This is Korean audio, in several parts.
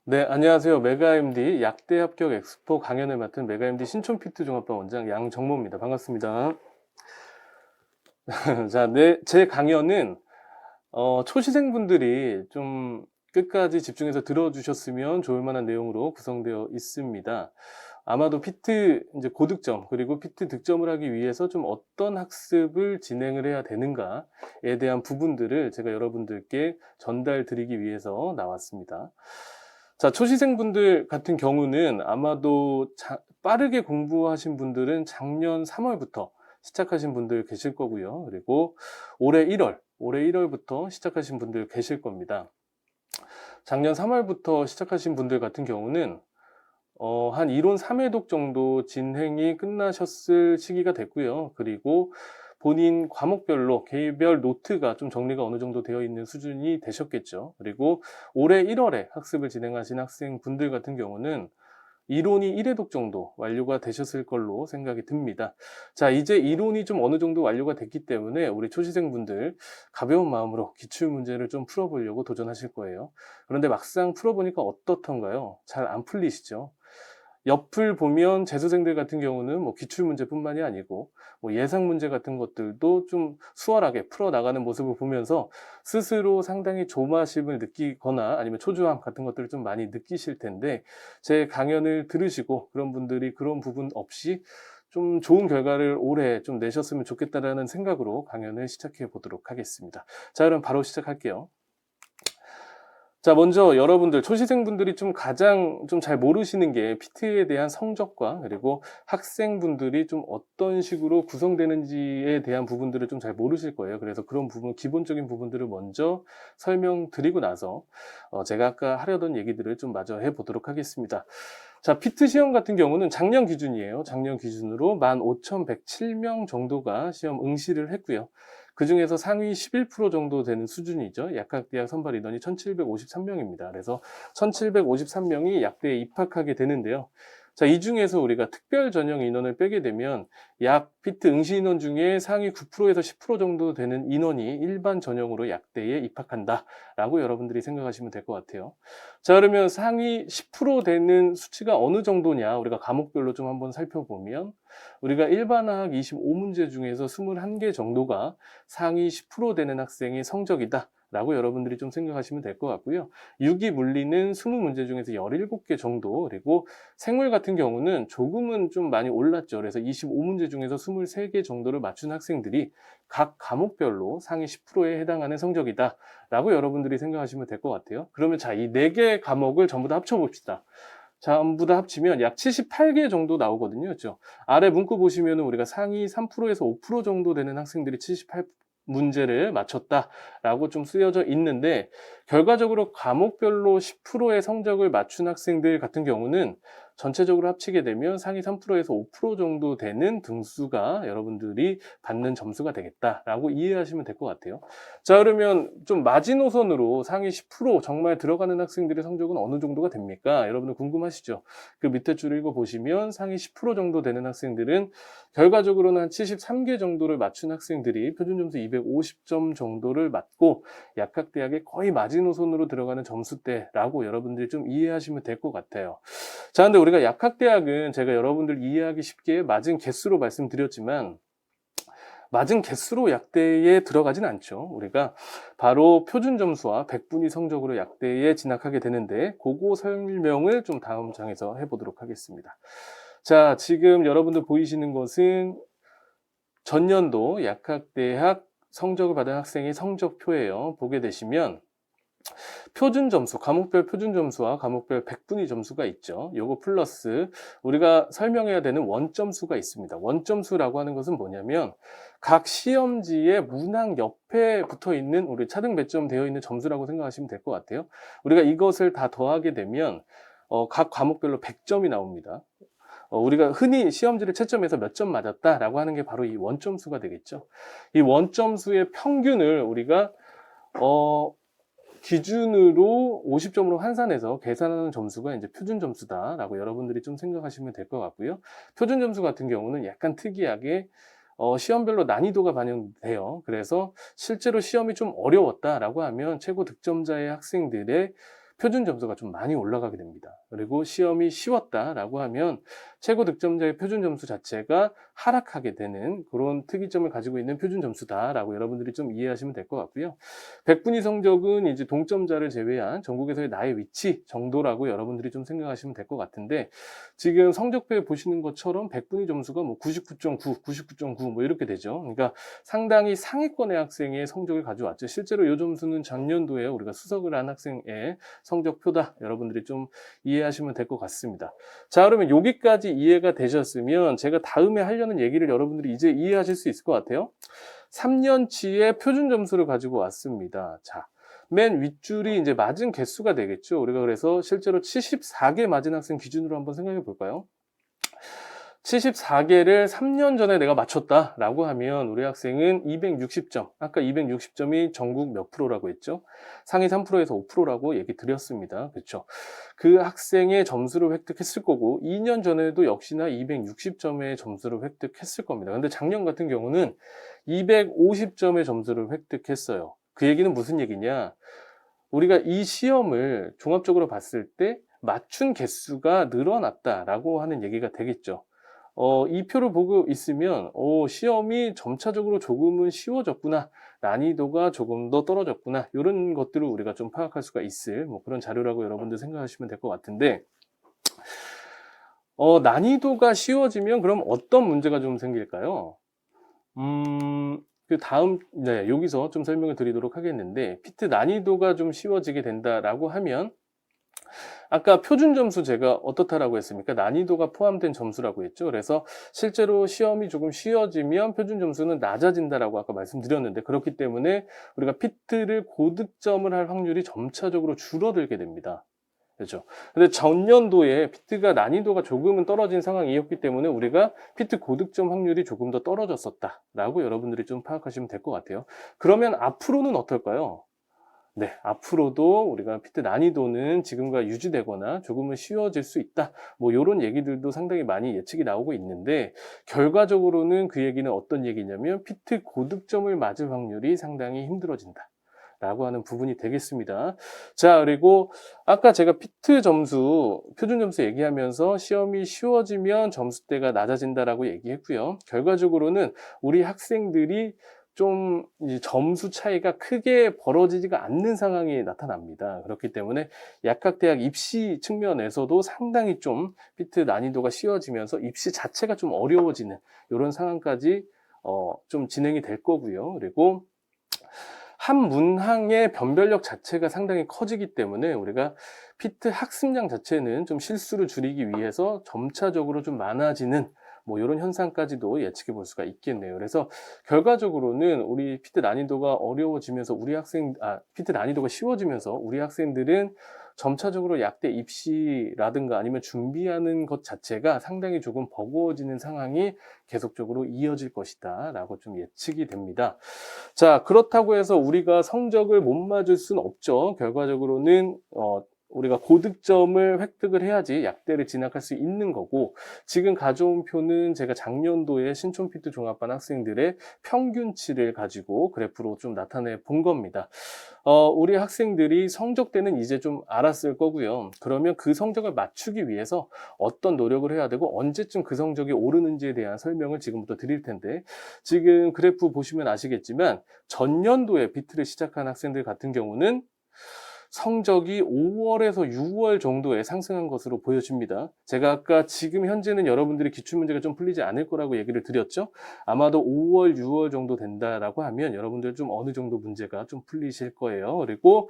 네, 안녕하세요. 메가MD 약대 합격 엑스포 강연을 맡은 메가MD 신촌피트 종합반 원장 양정모입니다. 반갑습니다. 자, 제 강연은 초시생분들이 좀 끝까지 집중해서 들어주셨으면 좋을 만한 내용으로 구성되어 있습니다. 아마도 피트 이제 고득점 그리고 피트 득점을 하기 위해서 좀 어떤 학습을 진행을 해야 되는가에 대한 부분들을 제가 여러분들께 전달 드리기 위해서 나왔습니다. 자, 초시생분들 같은 경우는 아마도 빠르게 공부하신 분들은 작년 3월부터 시작하신 분들 계실 거고요. 그리고 올해 1월부터 시작하신 분들 계실 겁니다. 작년 3월부터 시작하신 분들 같은 경우는 한 이론 3회독 정도 진행이 끝나셨을 시기가 됐고요. 그리고 본인 과목별로 개별 노트가 좀 정리가 어느 정도 되어 있는 수준이 되셨겠죠. 그리고 올해 1월에 학습을 진행하신 학생분들 같은 경우는 이론이 1회독 정도 완료가 되셨을 걸로 생각이 듭니다. 자, 이제 이론이 좀 어느 정도 완료가 됐기 때문에 우리 초시생분들 가벼운 마음으로 기출문제를 좀 풀어보려고 도전하실 거예요. 그런데 막상 풀어보니까 어떻던가요? 잘 안 풀리시죠? 옆을 보면 재수생들 같은 경우는 뭐 기출문제뿐만이 아니고 뭐 예상문제 같은 것들도 좀 수월하게 풀어나가는 모습을 보면서 스스로 상당히 조마심을 느끼거나 아니면 초조함 같은 것들을 좀 많이 느끼실 텐데, 제 강연을 들으시고 그런 분들이 그런 부분 없이 좀 좋은 결과를 올해 좀 내셨으면 좋겠다라는 생각으로 강연을 시작해 보도록 하겠습니다. 자, 그럼 바로 시작할게요. 자, 먼저 여러분들, 초시생분들이 좀 가장 좀 잘 모르시는 게 피트에 대한 성적과 그리고 학생분들이 좀 어떤 식으로 구성되는지에 대한 부분들을 좀 잘 모르실 거예요. 그래서 그런 부분, 기본적인 부분들을 먼저 설명드리고 나서 제가 아까 하려던 얘기들을 좀 마저 해보도록 하겠습니다. 자, 피트 시험 같은 경우는 작년 기준이에요. 작년 기준으로 15,107명 정도가 시험 응시를 했고요. 그 중에서 상위 11% 정도 되는 수준이죠. 약학대학 선발 인원이 1,753명입니다. 그래서 1,753명이 약대에 입학하게 되는데요. 자, 이 중에서 우리가 특별 전형 인원을 빼게 되면 약 피트 응시 인원 중에 상위 9%에서 10% 정도 되는 인원이 일반 전형으로 약대에 입학한다라고 여러분들이 생각하시면 될 것 같아요. 자, 그러면 상위 10% 되는 수치가 어느 정도냐, 우리가 과목별로 좀 한번 살펴보면 우리가 일반화학 25문제 중에서 21개 정도가 상위 10% 되는 학생의 성적이다 라고 여러분들이 좀 생각하시면 될 것 같고요. 유기 물리는 20문제 중에서 17개 정도, 그리고 생물 같은 경우는 조금은 좀 많이 올랐죠. 그래서 25문제 중에서 23개 정도를 맞춘 학생들이 각 과목별로 상위 10%에 해당하는 성적이다 라고 여러분들이 생각하시면 될 것 같아요. 그러면 자, 이 4개 과목을 전부 다 합쳐봅시다. 전부 다 합치면 약 78개 정도 나오거든요. 그렇죠? 아래 문구 보시면 우리가 상위 3%에서 5% 정도 되는 학생들이 78문제를 맞췄다라고 좀 쓰여져 있는데, 결과적으로 과목별로 10%의 성적을 맞춘 학생들 같은 경우는 전체적으로 합치게 되면 상위 3%에서 5% 정도 되는 등수가 여러분들이 받는 점수가 되겠다라고 이해하시면 될 것 같아요. 자, 그러면 좀 마지노선으로 상위 10% 정말 들어가는 학생들의 성적은 어느 정도가 됩니까? 여러분들 궁금하시죠? 그 밑에 줄 읽어보시면 상위 10% 정도 되는 학생들은 결과적으로는 한 73개 정도를 맞춘 학생들이 표준 점수 250점 정도를 맞고 약학대학에 거의 마지노선으로 들어가는 점수대라고 여러분들이 좀 이해하시면 될 것 같아요. 자, 근데 우리가 약학대학은 제가 여러분들 이해하기 쉽게 맞은 개수로 말씀드렸지만 맞은 개수로 약대에 들어가진 않죠. 우리가 바로 표준 점수와 백분위 성적으로 약대에 진학하게 되는데, 그거 설명을 좀 다음 장에서 해보도록 하겠습니다. 자, 지금 여러분들 보이시는 것은 전년도 약학대학 성적을 받은 학생의 성적표예요. 보게 되시면 표준 점수, 과목별 표준 점수와 과목별 백분위 점수가 있죠. 요거 플러스 우리가 설명해야 되는 원점수가 있습니다. 원점수라고 하는 것은 뭐냐면 각 시험지의 문항 옆에 붙어 있는 우리 차등 배점 되어 있는 점수라고 생각하시면 될 것 같아요. 우리가 이것을 다 더하게 되면 각 과목별로 100점이 나옵니다. 우리가 흔히 시험지를 채점해서 몇 점 맞았다라고 하는 게 바로 이 원점수가 되겠죠. 이 원점수의 평균을 우리가 기준으로 50점으로 환산해서 계산하는 점수가 이제 표준 점수다라고 여러분들이 좀 생각하시면 될 것 같고요. 표준 점수 같은 경우는 약간 특이하게 시험별로 난이도가 반영돼요. 그래서 실제로 시험이 좀 어려웠다라고 하면 최고 득점자의 학생들의 표준 점수가 좀 많이 올라가게 됩니다. 그리고 시험이 쉬웠다라고 하면 최고 득점자의 표준 점수 자체가 하락하게 되는 그런 특이점을 가지고 있는 표준 점수다라고 여러분들이 좀 이해하시면 될 것 같고요. 백분위 성적은 이제 동점자를 제외한 전국에서의 나의 위치 정도라고 여러분들이 좀 생각하시면 될 것 같은데, 지금 성적표에 보시는 것처럼 백분위 점수가 뭐 99.9, 99.9 뭐 이렇게 되죠. 그러니까 상당히 상위권의 학생의 성적을 가져왔죠. 실제로 이 점수는 작년도에 우리가 수석을 한 학생의 성적표다. 여러분들이 좀 이해하시면 될 것 같습니다. 자, 그러면 여기까지 이해가 되셨으면 제가 다음에 하려는 얘기를 여러분들이 이제 이해하실 수 있을 것 같아요. 3년치의 표준 점수를 가지고 왔습니다. 자, 맨 윗줄이 이제 맞은 개수가 되겠죠. 우리가 그래서 실제로 74개 맞은 학생 기준으로 한번 생각해 볼까요? 74개를 3년 전에 내가 맞췄다라고 하면 우리 학생은 260점, 아까 260점이 전국 몇 프로라고 했죠? 상위 3%에서 5%라고 얘기 드렸습니다. 그렇죠? 그 학생의 점수를 획득했을 거고 2년 전에도 역시나 260점의 점수를 획득했을 겁니다. 근데 작년 같은 경우는 250점의 점수를 획득했어요. 그 얘기는 무슨 얘기냐? 우리가 이 시험을 종합적으로 봤을 때 맞춘 개수가 늘어났다라고 하는 얘기가 되겠죠. 이 표를 보고 있으면 시험이 점차적으로 조금은 쉬워졌구나, 난이도가 조금 더 떨어졌구나, 이런 것들을 우리가 좀 파악할 수가 있을 뭐 그런 자료라고 여러분들 생각하시면 될 것 같은데, 난이도가 쉬워지면 그럼 어떤 문제가 좀 생길까요? 그 다음, 네, 여기서 좀 설명을 드리도록 하겠는데, 피트 난이도가 좀 쉬워지게 된다라고 하면, 아까 표준 점수 제가 어떻다라고 했습니까? 난이도가 포함된 점수라고 했죠. 그래서 실제로 시험이 조금 쉬워지면 표준 점수는 낮아진다라고 아까 말씀드렸는데, 그렇기 때문에 우리가 피트를 고득점을 할 확률이 점차적으로 줄어들게 됩니다. 그렇죠. 근데 전년도에 피트가 난이도가 조금은 떨어진 상황이었기 때문에 우리가 피트 고득점 확률이 조금 더 떨어졌었다라고 여러분들이 좀 파악하시면 될 것 같아요. 그러면 앞으로는 어떨까요? 네, 앞으로도 우리가 피트 난이도는 지금과 유지되거나 조금은 쉬워질 수 있다. 뭐 이런 얘기들도 상당히 많이 예측이 나오고 있는데, 결과적으로는 그 얘기는 어떤 얘기냐면 피트 고득점을 맞을 확률이 상당히 힘들어진다 라고 하는 부분이 되겠습니다. 자, 그리고 아까 제가 피트 점수, 표준 점수 얘기하면서 시험이 쉬워지면 점수대가 낮아진다라고 얘기했고요. 결과적으로는 우리 학생들이 좀 이제 점수 차이가 크게 벌어지지가 않는 상황이 나타납니다. 그렇기 때문에 약학대학 입시 측면에서도 상당히 좀 피트 난이도가 쉬워지면서 입시 자체가 좀 어려워지는 이런 상황까지 좀 진행이 될 거고요. 그리고 한 문항의 변별력 자체가 상당히 커지기 때문에 우리가 피트 학습량 자체는 좀 실수를 줄이기 위해서 점차적으로 좀 많아지는 뭐 이런 현상까지도 예측해 볼 수가 있겠네요. 그래서 결과적으로는 우리 피트 난이도가 어려워지면서 피트 난이도가 쉬워지면서 우리 학생들은 점차적으로 약대 입시라든가 아니면 준비하는 것 자체가 상당히 조금 버거워지는 상황이 계속적으로 이어질 것이다 라고 좀 예측이 됩니다. 자, 그렇다고 해서 우리가 성적을 못 맞을 수는 없죠. 결과적으로는 우리가 고득점을 획득을 해야지 약대를 진학할 수 있는 거고, 지금 가져온 표는 제가 작년도에 신촌피트 종합반 학생들의 평균치를 가지고 그래프로 좀 나타내 본 겁니다. 우리 학생들이 성적대는 이제 좀 알았을 거고요. 그러면 그 성적을 맞추기 위해서 어떤 노력을 해야 되고 언제쯤 그 성적이 오르는지에 대한 설명을 지금부터 드릴 텐데, 지금 그래프 보시면 아시겠지만 전년도에 비트를 시작한 학생들 같은 경우는 성적이 5월에서 6월 정도에 상승한 것으로 보여집니다. 제가 아까 지금 현재는 여러분들이 기출문제가 좀 풀리지 않을 거라고 얘기를 드렸죠. 아마도 5월, 6월 정도 된다라고 하면 여러분들 좀 어느 정도 문제가 좀 풀리실 거예요. 그리고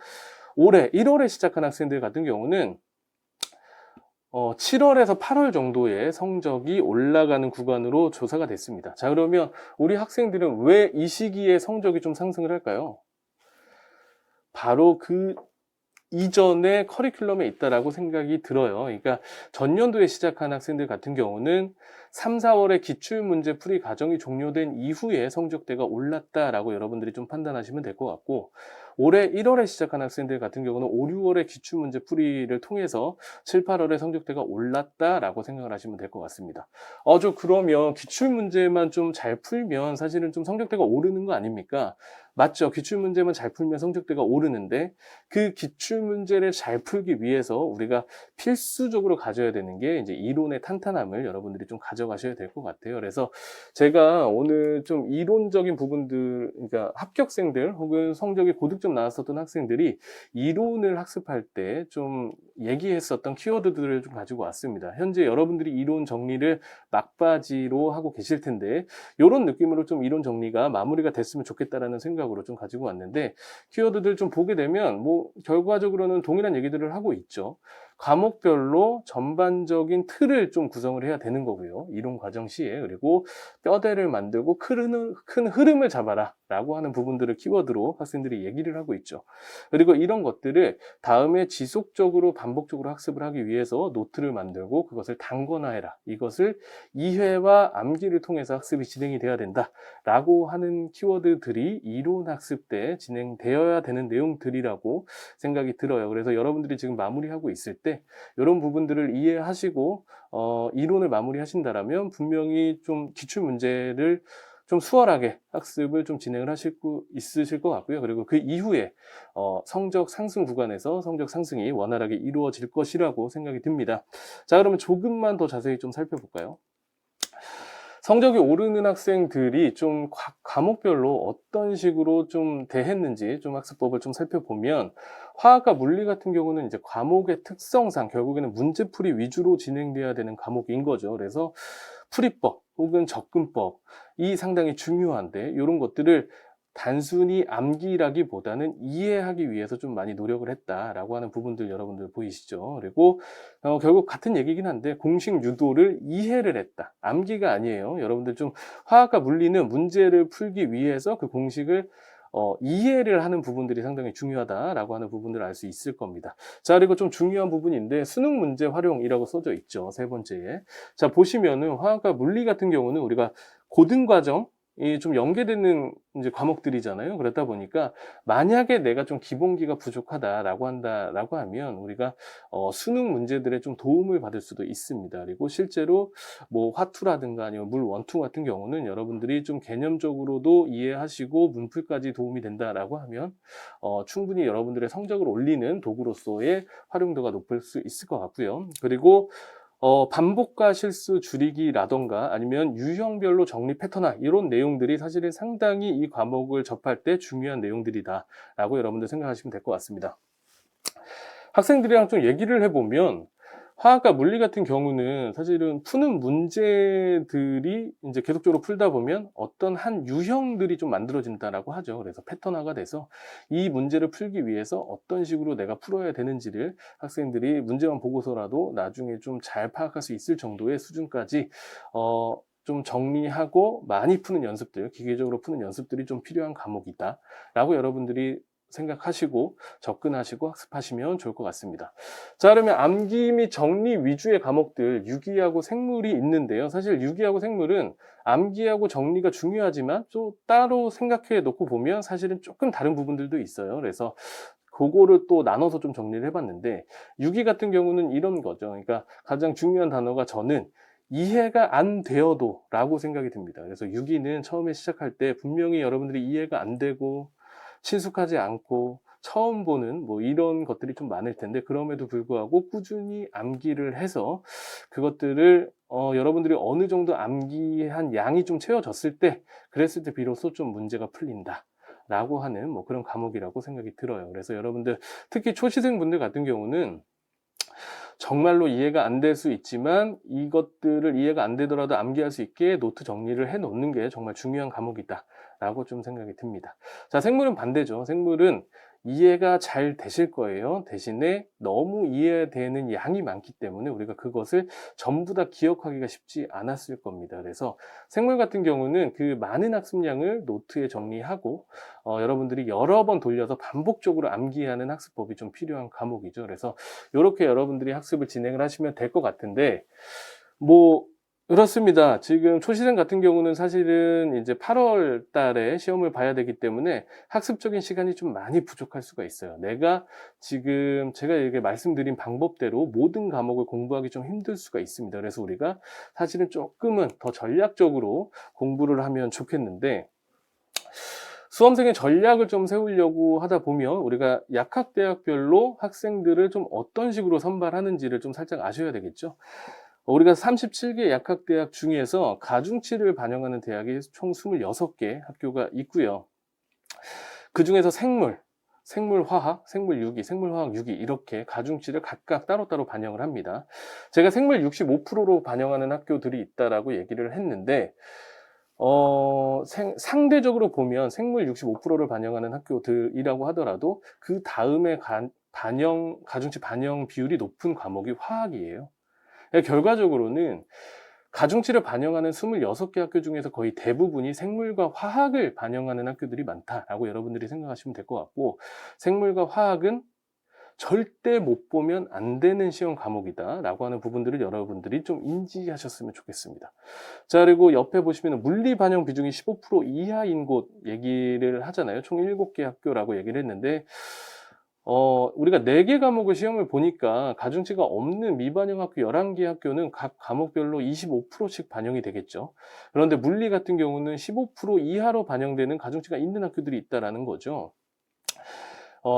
올해 1월에 시작한 학생들 같은 경우는 7월에서 8월 정도의 성적이 올라가는 구간으로 조사가 됐습니다. 자, 그러면 우리 학생들은 왜 이 시기에 성적이 좀 상승을 할까요? 바로 그 이전의 커리큘럼에 있다라고 생각이 들어요. 그러니까 전년도에 시작한 학생들 같은 경우는 3, 4월에 기출문제 풀이 과정이 종료된 이후에 성적대가 올랐다라고 여러분들이 좀 판단하시면 될 것 같고, 올해 1월에 시작한 학생들 같은 경우는 5, 6월에 기출문제 풀이를 통해서 7, 8월에 성적대가 올랐다라고 생각을 하시면 될 것 같습니다. 그러면 기출문제만 좀 잘 풀면 사실은 좀 성적대가 오르는 거 아닙니까? 맞죠. 기출문제만 잘 풀면 성적대가 오르는데 그 기출문제를 잘 풀기 위해서 우리가 필수적으로 가져야 되는 게 이제 이론의 탄탄함을 여러분들이 좀 가져가셔야 될 것 같아요. 그래서 제가 오늘 좀 이론적인 부분들, 그러니까 합격생들 혹은 성적이 고득점 나왔었던 학생들이 이론을 학습할 때 좀 얘기했었던 키워드들을 좀 가지고 왔습니다. 현재 여러분들이 이론 정리를 막바지로 하고 계실 텐데 요런 느낌으로 좀 이론 정리가 마무리가 됐으면 좋겠다라는 생각으로 좀 가지고 왔는데, 키워드들 좀 보게 되면 뭐 결과적으로는 동일한 얘기들을 하고 있죠. 과목별로 전반적인 틀을 좀 구성을 해야 되는 거고요. 이론 과정 시에. 그리고 뼈대를 만들고 큰 흐름을 잡아라 라고 하는 부분들을 키워드로 학생들이 얘기를 하고 있죠. 그리고 이런 것들을 다음에 지속적으로 반복적으로 학습을 하기 위해서 노트를 만들고 그것을 단권화해라. 이것을 이해와 암기를 통해서 학습이 진행이 돼야 된다라고 하는 키워드들이 이론 학습 때 진행되어야 되는 내용들이라고 생각이 들어요. 그래서 여러분들이 지금 마무리하고 있을 때 이런 부분들을 이해하시고 이론을 마무리하신다라면 분명히 좀 기출 문제를 좀 수월하게 학습을 좀 진행을 하실 수 있으실 것 같고요. 그리고 그 이후에 성적 상승 구간에서 성적 상승이 원활하게 이루어질 것이라고 생각이 듭니다. 자, 그러면 조금만 더 자세히 좀 살펴볼까요? 성적이 오르는 학생들이 좀 과목별로 어떤 식으로 좀 대했는지 좀 학습법을 좀 살펴보면, 화학과 물리 같은 경우는 이제 과목의 특성상 결국에는 문제풀이 위주로 진행돼야 되는 과목인 거죠. 그래서 풀이법 혹은 접근법이 상당히 중요한데, 이런 것들을 단순히 암기라기보다는 이해하기 위해서 좀 많이 노력을 했다라고 하는 부분들 여러분들 보이시죠? 그리고 결국 같은 얘기긴 한데 공식 유도를 이해를 했다. 암기가 아니에요. 여러분들 좀 화학과 물리는 문제를 풀기 위해서 그 공식을 이해를 하는 부분들이 상당히 중요하다라고 하는 부분들을 알 수 있을 겁니다. 자, 그리고 좀 중요한 부분인데 수능 문제 활용이라고 써져 있죠. 세 번째에. 자, 보시면은 화학과 물리 같은 경우는 우리가 고등 과정 이 좀 연계되는 이제 과목들이잖아요. 그렇다 보니까 만약에 내가 좀 기본기가 부족하다라고 한다라고 하면 우리가 수능 문제들에 좀 도움을 받을 수도 있습니다. 그리고 실제로 뭐 화투라든가 아니면 물 원투 같은 경우는 여러분들이 좀 개념적으로도 이해하시고 문풀까지 도움이 된다라고 하면 충분히 여러분들의 성적을 올리는 도구로서의 활용도가 높을 수 있을 것 같고요. 그리고 반복과 실수 줄이기라던가 아니면 유형별로 정리 패턴화, 이런 내용들이 사실은 상당히 이 과목을 접할 때 중요한 내용들이다라고 여러분들 생각하시면 될 것 같습니다. 학생들이랑 좀 얘기를 해보면 화학과 물리 같은 경우는 사실은 푸는 문제들이 이제 계속적으로 풀다 보면 어떤 한 유형들이 좀 만들어진다라고 하죠. 그래서 패턴화가 돼서 이 문제를 풀기 위해서 어떤 식으로 내가 풀어야 되는지를 학생들이 문제만 보고서라도 나중에 좀 잘 파악할 수 있을 정도의 수준까지 좀 정리하고 많이 푸는 연습들, 기계적으로 푸는 연습들이 좀 필요한 과목이다라고 여러분들이 생각하시고 접근하시고 학습하시면 좋을 것 같습니다. 자, 그러면 암기 및 정리 위주의 과목들 유기하고 생물이 있는데요. 사실 유기하고 생물은 암기하고 정리가 중요하지만 또 따로 생각해 놓고 보면 사실은 조금 다른 부분들도 있어요. 그래서 그거를 또 나눠서 좀 정리를 해봤는데, 유기 같은 경우는 이런 거죠. 그러니까 가장 중요한 단어가 저는 이해가 안 되어도 라고 생각이 듭니다. 그래서 유기는 처음에 시작할 때 분명히 여러분들이 이해가 안 되고 친숙하지 않고 처음 보는 뭐 이런 것들이 좀 많을 텐데, 그럼에도 불구하고 꾸준히 암기를 해서 그것들을 여러분들이 어느 정도 암기한 양이 좀 채워졌을 때, 그랬을 때 비로소 좀 문제가 풀린다 라고 하는 뭐 그런 과목이라고 생각이 들어요. 그래서 여러분들 특히 초시생분들 같은 경우는 정말로 이해가 안 될 수 있지만 이것들을 이해가 안 되더라도 암기할 수 있게 노트 정리를 해 놓는 게 정말 중요한 과목이다 라고 좀 생각이 듭니다. 자, 생물은 반대죠. 생물은 이해가 잘 되실 거예요. 대신에 너무 이해되는 양이 많기 때문에 우리가 그것을 전부 다 기억하기가 쉽지 않았을 겁니다. 그래서 생물 같은 경우는 그 많은 학습량을 노트에 정리하고 여러분들이 여러 번 돌려서 반복적으로 암기하는 학습법이 좀 필요한 과목이죠. 그래서 이렇게 여러분들이 학습을 진행을 하시면 될 것 같은데, 뭐 그렇습니다. 지금 초시생 같은 경우는 사실은 이제 8월 달에 시험을 봐야 되기 때문에 학습적인 시간이 좀 많이 부족할 수가 있어요. 내가 지금 제가 이렇게 말씀드린 방법대로 모든 과목을 공부하기 좀 힘들 수가 있습니다. 그래서 우리가 사실은 조금은 더 전략적으로 공부를 하면 좋겠는데, 수험생의 전략을 좀 세우려고 하다 보면 우리가 약학대학별로 학생들을 좀 어떤 식으로 선발하는지를 좀 살짝 아셔야 되겠죠. 우리가 37개 약학대학 중에서 가중치를 반영하는 대학이 총 26개 학교가 있고요. 그중에서 생물화학, 생물유기, 생물화학 유기 이렇게 가중치를 각각 따로따로 반영을 합니다. 제가 생물 65%로 반영하는 학교들이 있다라고 얘기를 했는데 상대적으로 보면 생물 65%를 반영하는 학교들이라고 하더라도 그 다음에 가중치 반영 비율이 높은 과목이 화학이에요. 결과적으로는 가중치를 반영하는 26개 학교 중에서 거의 대부분이 생물과 화학을 반영하는 학교들이 많다라고 여러분들이 생각하시면 될 것 같고, 생물과 화학은 절대 못 보면 안 되는 시험 과목이다라고 하는 부분들을 여러분들이 좀 인지하셨으면 좋겠습니다. 자, 그리고 옆에 보시면 물리 반영 비중이 15% 이하인 곳 얘기를 하잖아요. 총 7개 학교라고 얘기를 했는데 우리가 4개 과목을 시험을 보니까 가중치가 없는 미반영 학교 11개 학교는 각 과목별로 25%씩 반영이 되겠죠. 그런데 물리 같은 경우는 15% 이하로 반영되는 가중치가 있는 학교들이 있다라는 거죠.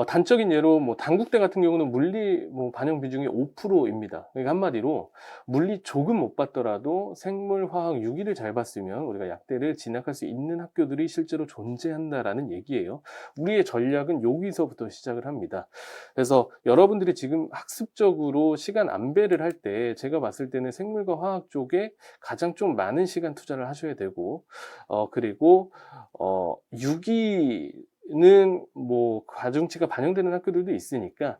단적인 예로 단국대 같은 경우는 물리 반영 비중이 5%입니다. 그러니까 한마디로 물리 조금 못 봤더라도 생물, 화학, 유기를 잘 봤으면 우리가 약대를 진학할 수 있는 학교들이 실제로 존재한다라는 얘기예요. 우리의 전략은 여기서부터 시작을 합니다. 그래서 여러분들이 지금 학습적으로 시간 안배를 할 때 제가 봤을 때는 생물과 화학 쪽에 가장 좀 많은 시간 투자를 하셔야 되고, 그리고 유기는 가중치가 반영되는 학교들도 있으니까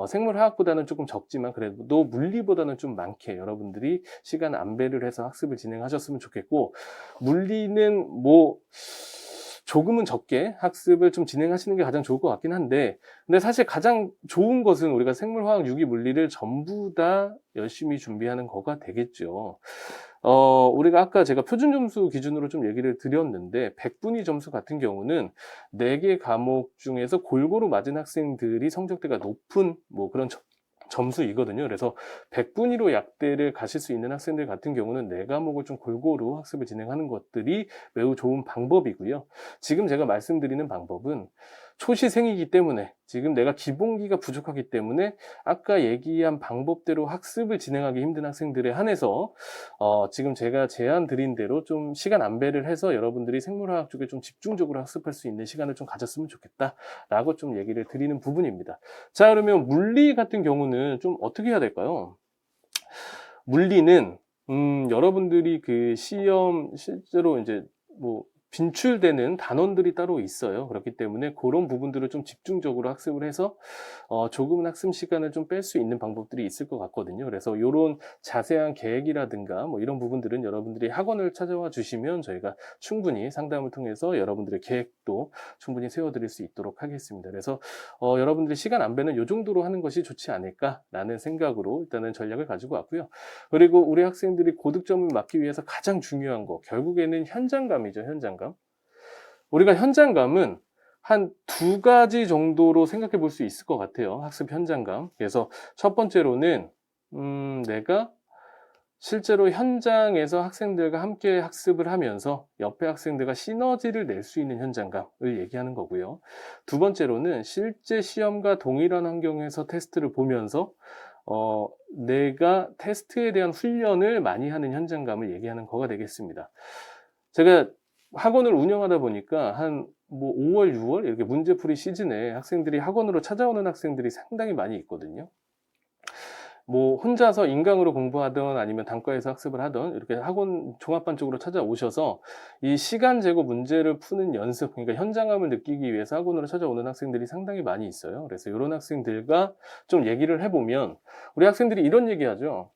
생물화학보다는 조금 적지만 그래도 물리보다는 좀 많게 여러분들이 시간 안배를 해서 학습을 진행하셨으면 좋겠고, 물리는 조금은 적게 학습을 좀 진행하시는 게 가장 좋을 것 같긴 한데, 근데 사실 가장 좋은 것은 우리가 생물화학, 유기, 물리를 전부 다 열심히 준비하는 거가 되겠죠. 우리가 아까 제가 표준 점수 기준으로 좀 얘기를 드렸는데, 100분위 점수 같은 경우는 4개 과목 중에서 골고루 맞은 학생들이 성적대가 높은 그런 점수이거든요. 그래서 100분위로 약대를 가실 수 있는 학생들 같은 경우는 4과목을 좀 골고루 학습을 진행하는 것들이 매우 좋은 방법이고요. 지금 제가 말씀드리는 방법은 초시생이기 때문에, 지금 내가 기본기가 부족하기 때문에 아까 얘기한 방법대로 학습을 진행하기 힘든 학생들에 한해서 지금 제가 제안 드린 대로 좀 시간 안배를 해서 여러분들이 생물화학 쪽에 좀 집중적으로 학습할 수 있는 시간을 좀 가졌으면 좋겠다라고 좀 얘기를 드리는 부분입니다. 자, 그러면 물리 같은 경우는 좀 어떻게 해야 될까요? 물리는 여러분들이 그 시험 실제로 이제 빈출되는 단원들이 따로 있어요. 그렇기 때문에 그런 부분들을 좀 집중적으로 학습을 해서 조금은 학습 시간을 좀 뺄 수 있는 방법들이 있을 것 같거든요. 그래서 요런 자세한 계획이라든가 이런 부분들은 여러분들이 학원을 찾아와 주시면 저희가 충분히 상담을 통해서 여러분들의 계획도 충분히 세워드릴 수 있도록 하겠습니다. 그래서 여러분들이 시간 안배는 요 정도로 하는 것이 좋지 않을까라는 생각으로 일단은 전략을 가지고 왔고요. 그리고 우리 학생들이 고득점을 맞기 위해서 가장 중요한 거, 결국에는 현장감이죠. 현장감. 우리가 현장감은 한 2가지 정도로 생각해 볼 수 있을 것 같아요. 학습 현장감. 그래서 첫 번째로는 내가 실제로 현장에서 학생들과 함께 학습을 하면서 옆에 학생들과 시너지를 낼 수 있는 현장감을 얘기하는 거고요. 2번째로는 실제 시험과 동일한 환경에서 테스트를 보면서 내가 테스트에 대한 훈련을 많이 하는 현장감을 얘기하는 거가 되겠습니다. 제가 학원을 운영하다 보니까 한 5월, 6월 이렇게 문제풀이 시즌에 학생들이 학원으로 찾아오는 학생들이 상당히 많이 있거든요. 혼자서 인강으로 공부하던 아니면 단과에서 학습을 하던 이렇게 학원 종합반 쪽으로 찾아오셔서 이 시간 재고 문제를 푸는 연습, 그러니까 현장감을 느끼기 위해서 학원으로 찾아오는 학생들이 상당히 많이 있어요. 그래서 이런 학생들과 좀 얘기를 해보면 우리 학생들이 이런 얘기하죠.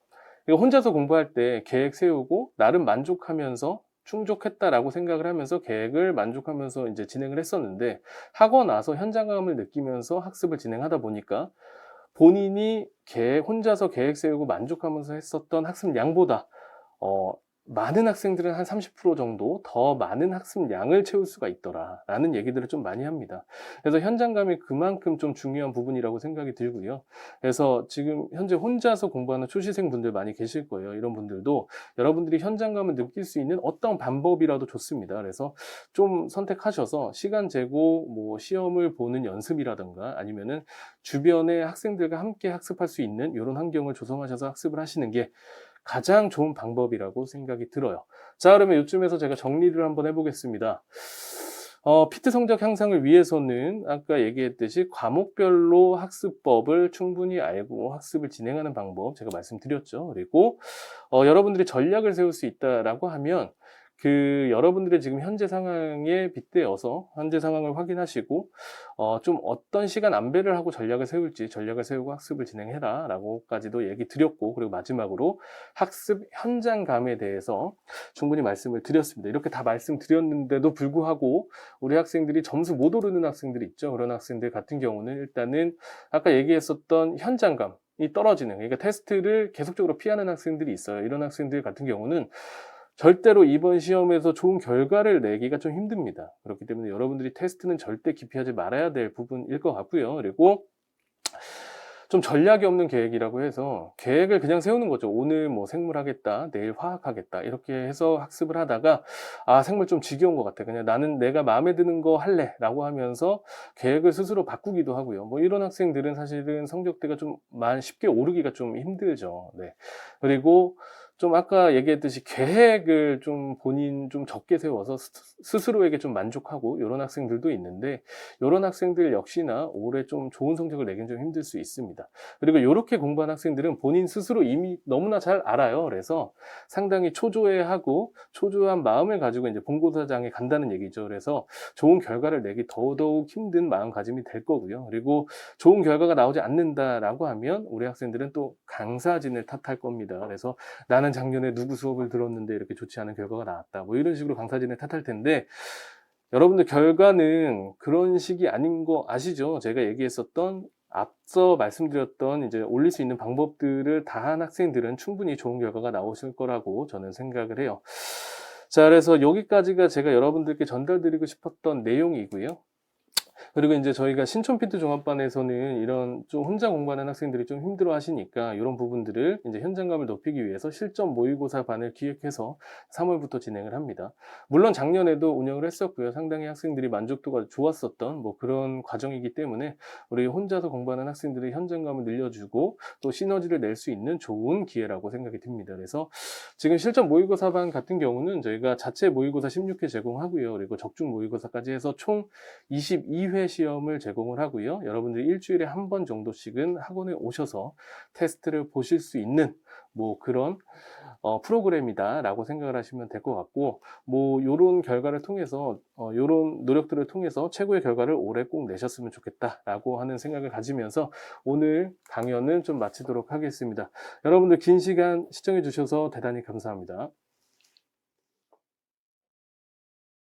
혼자서 공부할 때 계획 세우고 나름 만족하면서 충족했다라고 생각을 하면서 계획을 만족하면서 이제 진행을 했었는데, 학원 와서 현장감을 느끼면서 학습을 진행하다 보니까 본인이 혼자서 계획 세우고 만족하면서 했었던 학습 양보다 많은 학생들은 한 30% 정도 더 많은 학습량을 채울 수가 있더라라는 얘기들을 좀 많이 합니다. 그래서 현장감이 그만큼 좀 중요한 부분이라고 생각이 들고요. 그래서 지금 현재 혼자서 공부하는 초시생분들 많이 계실 거예요. 이런 분들도 여러분들이 현장감을 느낄 수 있는 어떤 방법이라도 좋습니다. 그래서 좀 선택하셔서 시간 재고 뭐 시험을 보는 연습이라든가 아니면은 주변의 학생들과 함께 학습할 수 있는 이런 환경을 조성하셔서 학습을 하시는 게 가장 좋은 방법이라고 생각이 들어요. 자, 그러면 이쯤에서 제가 정리를 한번 해보겠습니다. 피트 성적 향상을 위해서는 아까 얘기했듯이 과목별로 학습법을 충분히 알고 학습을 진행하는 방법 제가 말씀드렸죠. 그리고 여러분들이 전략을 세울 수 있다라고 하면 그 여러분들의 지금 현재 상황에 빗대어서 현재 상황을 확인하시고 좀 어떤 시간 안배를 하고 전략을 세울지 전략을 세우고 학습을 진행해라 라고까지도 얘기 드렸고, 그리고 마지막으로 학습 현장감에 대해서 충분히 말씀을 드렸습니다. 이렇게 다 말씀드렸는데도 불구하고 우리 학생들이 점수 못 오르는 학생들이 있죠. 그런 학생들 같은 경우는 일단은 아까 얘기했었던 현장감이 떨어지는, 그러니까 테스트를 계속적으로 피하는 학생들이 있어요. 이런 학생들 같은 경우는 절대로 이번 시험에서 좋은 결과를 내기가 좀 힘듭니다. 그렇기 때문에 여러분들이 테스트는 절대 기피하지 말아야 될 부분일 것 같고요. 그리고 좀 전략이 없는 계획이라고 해서 계획을 그냥 세우는 거죠. 오늘 뭐 생물 하겠다, 내일 화학 하겠다, 이렇게 해서 학습을 하다가 아, 생물 좀 지겨운 것 같아, 그냥 나는 내가 마음에 드는 거 할래 라고 하면서 계획을 스스로 바꾸기도 하고요. 뭐 이런 학생들은 사실은 성적대가 좀 쉽게 오르기가 좀 힘들죠. 네. 그리고 좀 아까 얘기했듯이 계획을 좀 본인 좀 적게 세워서 스스로에게 좀 만족하고 이런 학생들도 있는데, 이런 학생들 역시나 올해 좀 좋은 성적을 내긴 좀 힘들 수 있습니다. 그리고 이렇게 공부한 학생들은 본인 스스로 이미 너무나 잘 알아요. 그래서 상당히 초조해하고 초조한 마음을 가지고 이제 본고사장에 간다는 얘기죠. 그래서 좋은 결과를 내기 더더욱 힘든 마음가짐이 될 거고요. 그리고 좋은 결과가 나오지 않는다라고 하면 우리 학생들은 또 강사진을 탓할 겁니다. 그래서 나는 작년에 누구 수업을 들었는데 이렇게 좋지 않은 결과가 나왔다, 뭐 이런 식으로 강사진을 탓할 텐데, 여러분들 결과는 그런 식이 아닌 거 아시죠? 제가 얘기했었던 앞서 말씀드렸던 이제 올릴 수 있는 방법들을 다 한 학생들은 충분히 좋은 결과가 나오실 거라고 저는 생각을 해요. 자, 그래서 여기까지가 제가 여러분들께 전달드리고 싶었던 내용이고요. 그리고 이제 저희가 신촌 피트 종합반에서는 이런 좀 혼자 공부하는 학생들이 좀 힘들어 하시니까 이런 부분들을 이제 현장감을 높이기 위해서 실전 모의고사 반을 기획해서 3월부터 진행을 합니다. 물론 작년에도 운영을 했었고요. 상당히 학생들이 만족도가 좋았었던 뭐 그런 과정이기 때문에 우리 혼자서 공부하는 학생들의 현장감을 늘려주고 또 시너지를 낼 수 있는 좋은 기회라고 생각이 듭니다. 그래서 지금 실전 모의고사 반 같은 경우는 저희가 자체 모의고사 16회 제공하고요. 그리고 적중 모의고사까지 해서 총 22회 시험을 제공을 하고요. 여러분들이 일주일에 한 번 정도씩은 학원에 오셔서 테스트를 보실 수 있는 뭐 그런 프로그램이다라고 생각을 하시면 될 것 같고, 뭐 요런 결과를 통해서 요런 노력들을 통해서 최고의 결과를 올해 꼭 내셨으면 좋겠다라고 하는 생각을 가지면서 오늘 강연은 좀 마치도록 하겠습니다. 여러분들 긴 시간 시청해 주셔서 대단히 감사합니다.